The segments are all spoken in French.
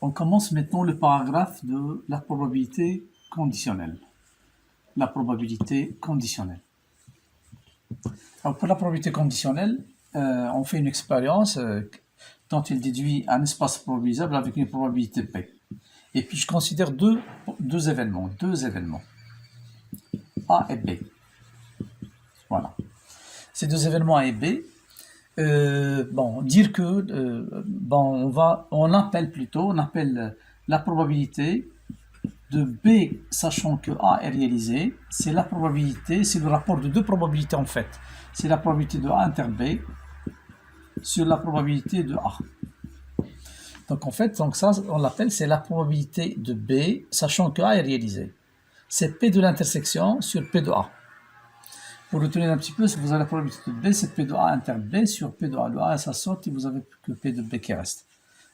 On commence maintenant le paragraphe de la probabilité conditionnelle. La probabilité conditionnelle. Alors pour la probabilité conditionnelle, on fait une expérience dont il déduit un espace probabilisable avec une probabilité P. Et puis je considère deux événements, A et B. Voilà. Ces deux événements A et B, dire que, on appelle la probabilité de B, sachant que A est réalisé, c'est la probabilité, c'est le rapport de deux probabilités en fait. C'est la probabilité de A inter B sur la probabilité de A. Donc en fait, ça, on l'appelle, c'est la probabilité de B, sachant que A est réalisé. C'est P de l'intersection sur P de A. Pour retenir un petit peu, si vous avez la probabilité de B, c'est P de A inter B sur P de A. Le A, ça saute et vous avez que P de B qui reste.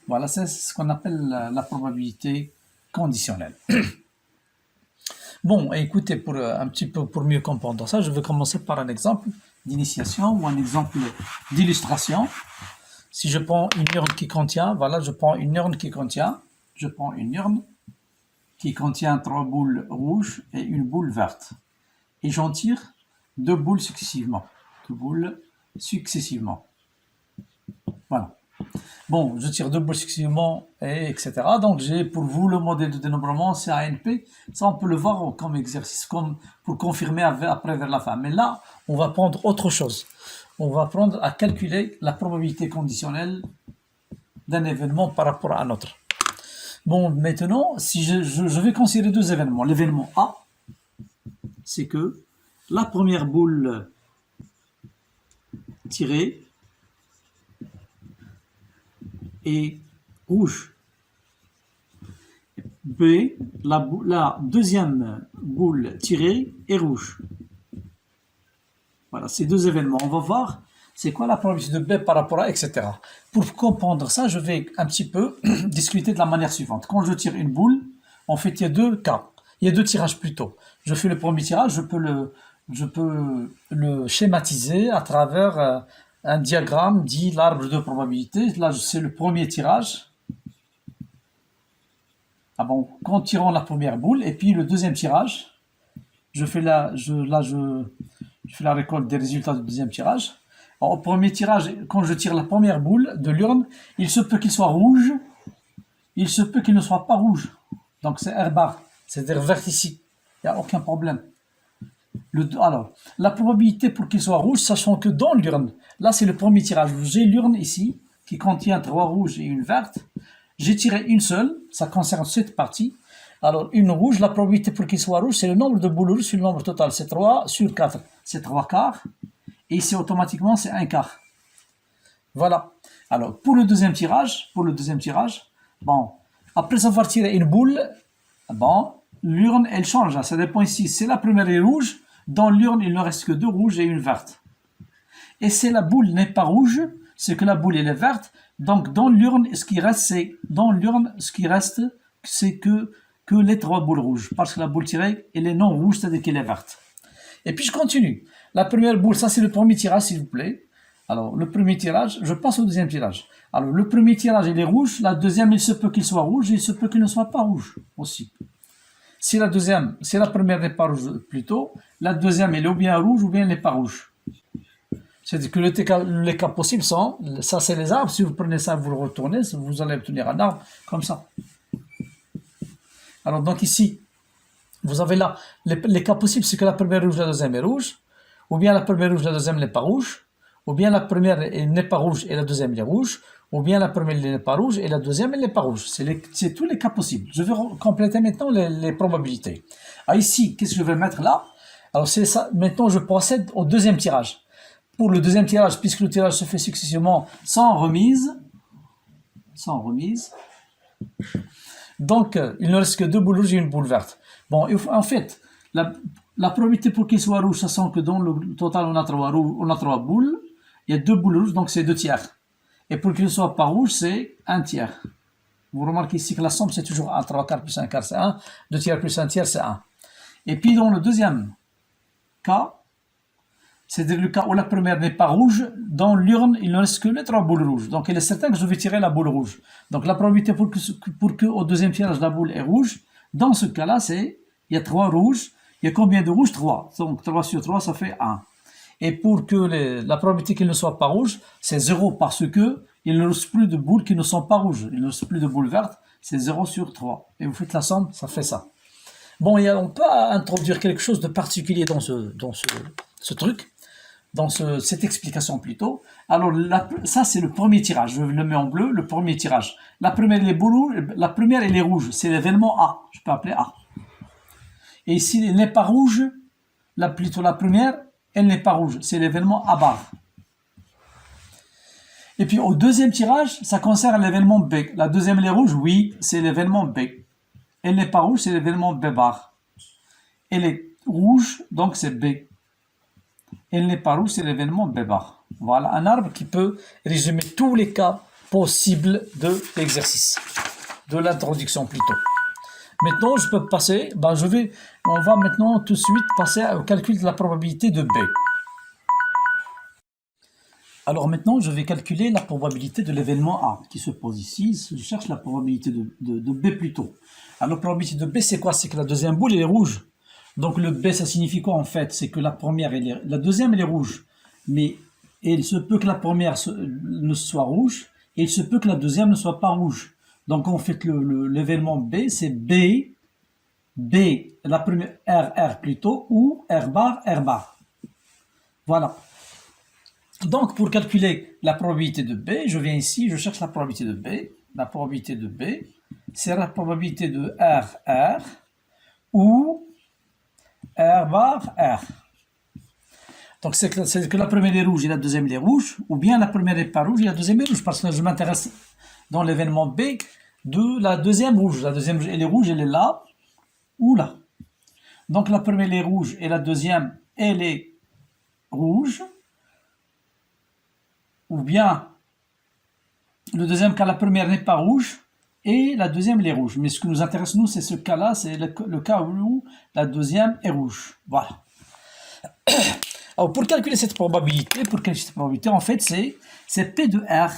Voilà, c'est ce qu'on appelle la probabilité conditionnelle. Bon, écoutez, pour mieux comprendre ça, je vais commencer par un exemple d'initiation ou un exemple d'illustration. Si je prends une urne qui contient, je prends une urne qui contient 3 boules rouges et une boule verte. Et j'en tire deux boules successivement. Voilà. Bon, je tire deux boules successivement, etc. Donc, j'ai pour vous le modèle de dénombrement, c'est ANP. Ça, on peut le voir comme exercice, comme pour confirmer après vers la fin. Mais là, on va prendre autre chose. On va prendre à calculer la probabilité conditionnelle d'un événement par rapport à un autre. Bon, maintenant, si je vais considérer deux événements. L'événement A, c'est que la première boule tirée est rouge. B, la deuxième boule tirée est rouge. Voilà, ces deux événements. On va voir c'est quoi la probabilité de B par rapport à, etc. Pour comprendre ça, je vais un petit peu discuter de la manière suivante. Quand je tire une boule, en fait, il y a deux cas. Il y a deux tirages plutôt. Je fais le premier tirage, je peux le schématiser à travers un diagramme dit l'arbre de probabilité. Là, c'est le premier tirage. En tirant la première boule, et puis le deuxième tirage, je fais la récolte des résultats du deuxième tirage. Alors, au premier tirage, quand je tire la première boule de l'urne, il se peut qu'il soit rouge, il se peut qu'il ne soit pas rouge. Donc c'est R bar, c'est-à-dire vert ici. Il n'y a aucun problème. Alors, la probabilité pour qu'il soit rouge, sachant que dans l'urne, là c'est le premier tirage, j'ai l'urne ici, qui contient 3 rouges et une verte. J'ai tiré une seule, ça concerne cette partie. Alors, une rouge, la probabilité pour qu'il soit rouge, c'est le nombre de boules rouges sur le nombre total. C'est 3 sur 4. C'est 3 quarts. Et ici, automatiquement, c'est 1 quart. Voilà. Alors, pour le deuxième tirage, après avoir tiré une boule, l'urne, elle change. Ça dépend ici. Si la première est rouge, dans l'urne, il ne reste que 2 rouges et une verte. Et si la boule n'est pas rouge, c'est que la boule, elle est verte. Donc, dans l'urne, ce qui reste, c'est que les 3 boules rouges. Parce que la boule tirée, elle est non rouge, c'est-à-dire qu'elle est verte. Et puis, je continue. La première boule, ça, c'est le premier tirage, s'il vous plaît. Alors, le premier tirage, je passe au deuxième tirage. Alors, le premier tirage, il est rouge. La deuxième, il se peut qu'il soit rouge. Il se peut qu'il ne soit pas rouge aussi. Si la première n'est pas rouge, plutôt, la deuxième, elle est ou bien rouge ou bien elle n'est pas rouge. C'est-à-dire que les cas possibles sont, ça c'est les arbres, si vous prenez ça, vous le retournez, vous allez obtenir un arbre comme ça. Alors donc ici, vous avez là, les cas possibles, c'est que la première est rouge, la deuxième est rouge, ou bien la première est rouge, la deuxième n'est pas rouge, ou bien la première n'est pas rouge et la deuxième est rouge, ou bien la première n'est pas rouge et la deuxième elle n'est pas rouge. C'est tous les cas possibles. Je vais compléter maintenant les probabilités. Alors ici, qu'est-ce que je vais mettre là? Alors c'est ça, maintenant je procède au deuxième tirage. Pour le deuxième tirage, puisque le tirage se fait successivement sans remise, donc il ne reste que 2 boules rouges et une boule verte. Bon, en fait, la probabilité pour qu'il soit rouge, sachant que dans le total on a 3 boules, il y a 2 boules rouges, donc c'est 2 tiers. Et pour qu'il ne soit pas rouge, c'est 1 tiers. Vous remarquez ici que la somme c'est toujours 1, 3 quarts plus 1 quart, c'est 1, 2 tiers plus 1 tiers, c'est 1. Et puis dans le deuxième cas, C'est-à-dire le cas où la première n'est pas rouge, dans l'urne, il ne reste que les 3 boules rouges. Donc il est certain que je vais tirer la boule rouge. Donc la probabilité pour que au deuxième tirage la boule est rouge, dans ce cas-là, c'est, il y a 3 rouges. Il y a combien de rouges? 3. Donc 3 sur 3, ça fait 1. Et pour que la probabilité qu'il ne soit pas rouge, c'est 0 parce que il ne reste plus de boules qui ne sont pas rouges. Il ne reste plus de boules vertes, c'est 0 sur 3. Et vous faites la somme, ça fait ça. Bon, on peut introduire quelque chose de particulier dans ce truc, dans cette explication plutôt. Alors, ça, c'est le premier tirage. Je le mets en bleu, le premier tirage. La première, elle est rouge. C'est l'événement A. Je peux appeler A. Et ici, elle n'est pas rouge. Plutôt la première, elle n'est pas rouge. C'est l'événement A bar. Et puis, au deuxième tirage, ça concerne l'événement B. La deuxième, elle est rouge. Oui, c'est l'événement B. Elle n'est pas rouge, c'est l'événement B bar. Elle est rouge, donc c'est B. Elle n'est pas rouge, c'est l'événement B bar. Voilà un arbre qui peut résumer tous les cas possibles de l'exercice, de l'introduction plutôt. Maintenant, je peux passer, on va maintenant tout de suite passer au calcul de la probabilité de B. Alors maintenant, je vais calculer la probabilité de l'événement A qui se pose ici. Je cherche la probabilité de B plutôt. Alors la probabilité de B, c'est quoi? C'est que la deuxième boule, elle est rouge. Donc le B, ça signifie quoi en fait? C'est que la deuxième, elle est rouge. Mais il se peut que la première ne soit rouge, et il se peut que la deuxième ne soit pas rouge. Donc en fait, l'événement B, c'est B, la première, R plutôt, ou R bar. Voilà. Donc, pour calculer la probabilité de B, je viens ici, je cherche la probabilité de B. La probabilité de B, c'est la probabilité de R ou R bar R. Donc, c'est que la première est rouge et la deuxième est rouge, ou bien la première n'est pas rouge et la deuxième est rouge, parce que je m'intéresse dans l'événement B de la deuxième rouge. La deuxième, elle est rouge, elle est là ou là. Donc, la première est rouge et la deuxième, elle est rouge. Ou bien, le deuxième cas, la première n'est pas rouge et la deuxième, elle est rouge. Mais ce qui nous intéresse, nous, c'est ce cas-là, c'est le cas où la deuxième est rouge. Voilà. Alors, pour calculer cette probabilité, en fait, c'est P de R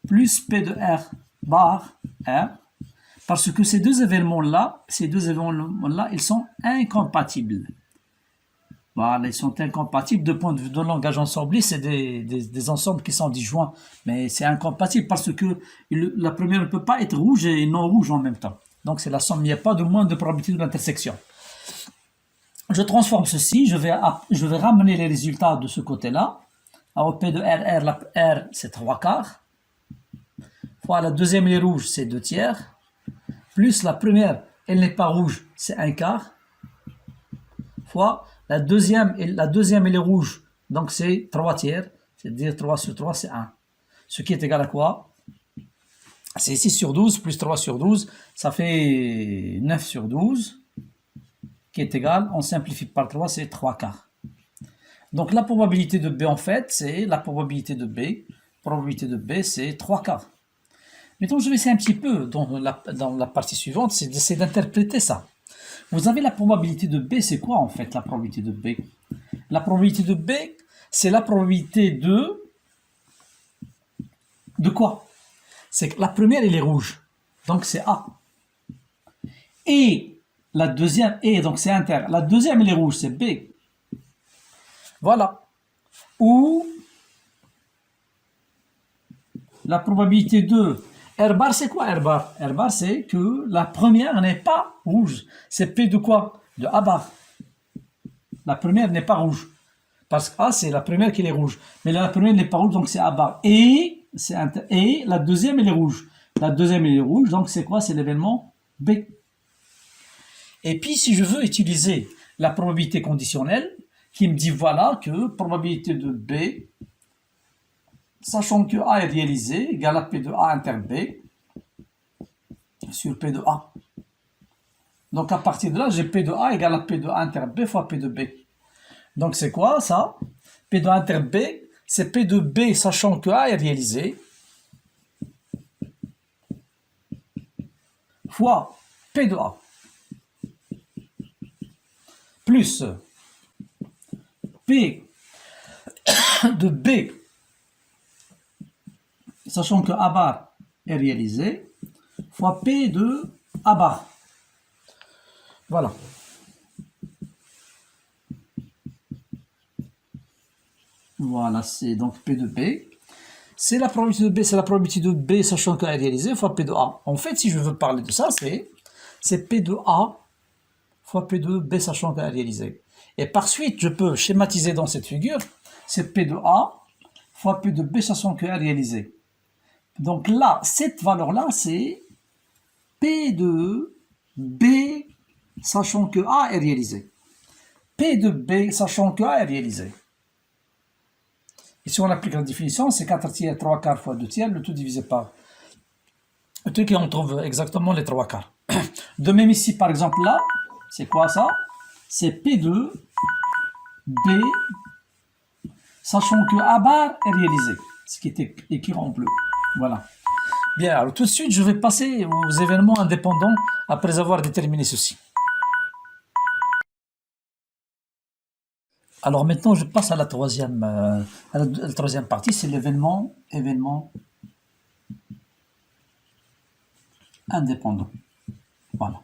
plus P de R bar R, parce que ces deux événements-là, ils sont incompatibles. Voilà, ils sont incompatibles de point de vue de langage ensemblé, c'est des ensembles qui sont disjoints, mais c'est incompatible parce que la première ne peut pas être rouge et non rouge en même temps. Donc c'est la somme, il n'y a pas de moins de probabilité de l'intersection. Je transforme ceci, je vais ramener les résultats de ce côté-là. Alors P de R, la R c'est 3/4, fois la deuxième elle est rouge, c'est 2/3, plus la première, elle n'est pas rouge, c'est 1/4, fois la deuxième, elle est rouge, donc c'est 3/3, c'est-à-dire 3 sur 3, c'est 1. Ce qui est égal à quoi? C'est 6 sur 12 plus 3 sur 12, ça fait 9 sur 12, qui est égal, on simplifie par 3, c'est 3/4. Donc la probabilité de B, en fait, c'est la probabilité de B. Probabilité de B, c'est 3/4. Maintenant, je vais essayer un petit peu dans la partie suivante, c'est d'essayer d'interpréter ça. Vous avez la probabilité de B, c'est quoi en fait la probabilité de B? La probabilité de B, c'est la probabilité de quoi? C'est que la première, elle est rouge, donc c'est A. Et la deuxième, donc c'est inter. La deuxième, elle est rouge, c'est B. Voilà. Ou la probabilité de R bar, c'est quoi R bar? R bar, c'est que la première n'est pas rouge. C'est P de quoi? De A bar. La première n'est pas rouge. Parce que A, c'est la première qui est rouge. Mais la première n'est pas rouge, donc c'est A bar. Et la deuxième, elle est rouge. La deuxième, elle est rouge, donc c'est quoi? C'est l'événement B. Et puis, si je veux utiliser la probabilité conditionnelle, qui me dit, voilà, que probabilité de B, sachant que A est réalisé, égale à P de A inter B, sur P de A. Donc, à partir de là, j'ai P de A égale à P de A inter B fois P de B. Donc, c'est quoi, ça? P de A inter B, c'est P de B, sachant que A est réalisé, fois P de A. plus P de B, sachant que A bar est réalisé, fois P de A bar. Voilà. Voilà, c'est donc P de B. C'est la probabilité de B, c'est la probabilité de B, sachant que A est réalisé, fois P de A. En fait, si je veux parler de ça, c'est P de A fois P de B, sachant qu'elle est réalisée. Et par suite, je peux schématiser dans cette figure, c'est P de A fois P de B, sachant qu'elle est réalisée. Donc là, cette valeur-là, c'est P de B, sachant que A est réalisé. P de B, sachant que A est réalisé. Et si on applique la définition, c'est 4 tiers, 3 quarts fois 2 tiers, le tout divisé par le truc et on trouve exactement les 3 quarts. De même ici, par exemple, là, c'est quoi ça? C'est P de B, sachant que A bar est réalisé, ce qui est écrit en bleu. Voilà. Bien, alors tout de suite, je vais passer aux événements indépendants après avoir déterminé ceci. Alors maintenant, je passe à la troisième partie, c'est l'événement indépendant. Voilà.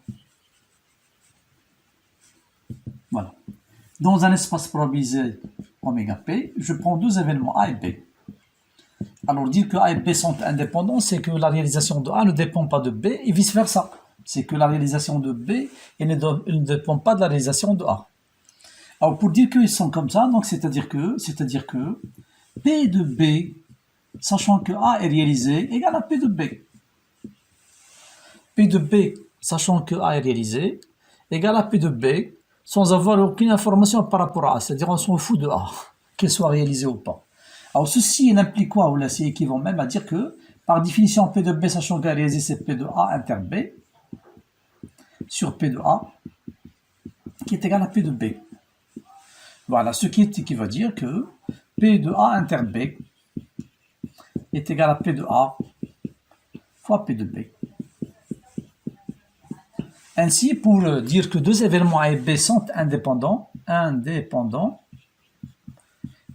Voilà. Dans un espace probabilisé oméga P, je prends deux événements A et B. Alors dire que A et B sont indépendants, c'est que la réalisation de A ne dépend pas de B et vice-versa. C'est que la réalisation de B elle ne dépend pas de la réalisation de A. Alors pour dire qu'ils sont comme ça, donc c'est-à-dire que P de B, sachant que A est réalisé, égale à P de B. P de B, sachant que A est réalisé, égale à P de B, sans avoir aucune information par rapport à A. C'est-à-dire on s'en fout de A, qu'il soit réalisé ou pas. Alors ceci il implique quoi? Ou là c'est équivaut même à dire que, par définition, P de B, sachant qu'A est réalisé, c'est P de A inter B, sur P de A, qui est égal à P de B. Voilà, ce qui veut dire que P de A inter B est égal à P de A fois P de B. Ainsi, pour dire que deux événements A et B sont indépendants,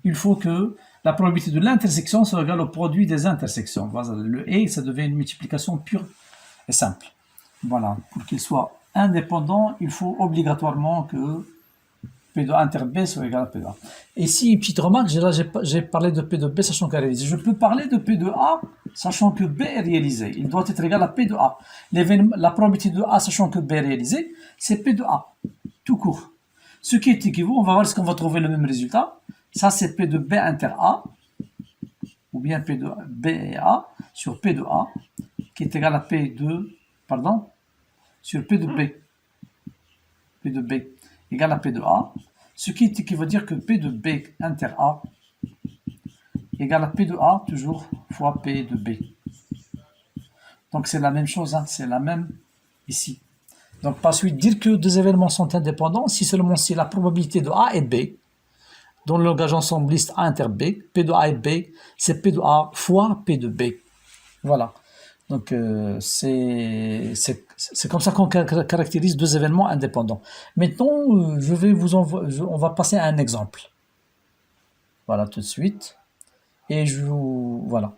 il faut que la probabilité de l'intersection soit égale au produit des intersections. Voilà, le et, ça devient une multiplication pure et simple. Voilà, pour qu'il soit indépendant, il faut obligatoirement que P de A inter B soit égal à P de A. Et ici, une petite remarque, j'ai parlé de P de B sachant qu'elle est réalisée. Je peux parler de P de A sachant que B est réalisé. Il doit être égal à P de A. La probabilité de A sachant que B est réalisé, c'est P de A, tout court. Ce qui est équivalent, on va voir ce qu'on va trouver le même résultat. Ça, c'est P de B inter A, ou bien P de B et A, sur P de A, qui est égal à P de, sur P de B. P de B égale à P de A, ce qui veut dire que P de B inter A égale à P de A, toujours, fois P de B. Donc c'est la même chose, hein, c'est la même ici. Donc par suite, dire que deux événements sont indépendants, si seulement si la probabilité de A et B, dans le langage ensembliste A inter B, P de A et B, c'est P de A fois P de B. Voilà. Donc c'est comme ça qu'on caractérise deux événements indépendants. Maintenant, on va passer à un exemple. Voilà tout de suite. Et voilà.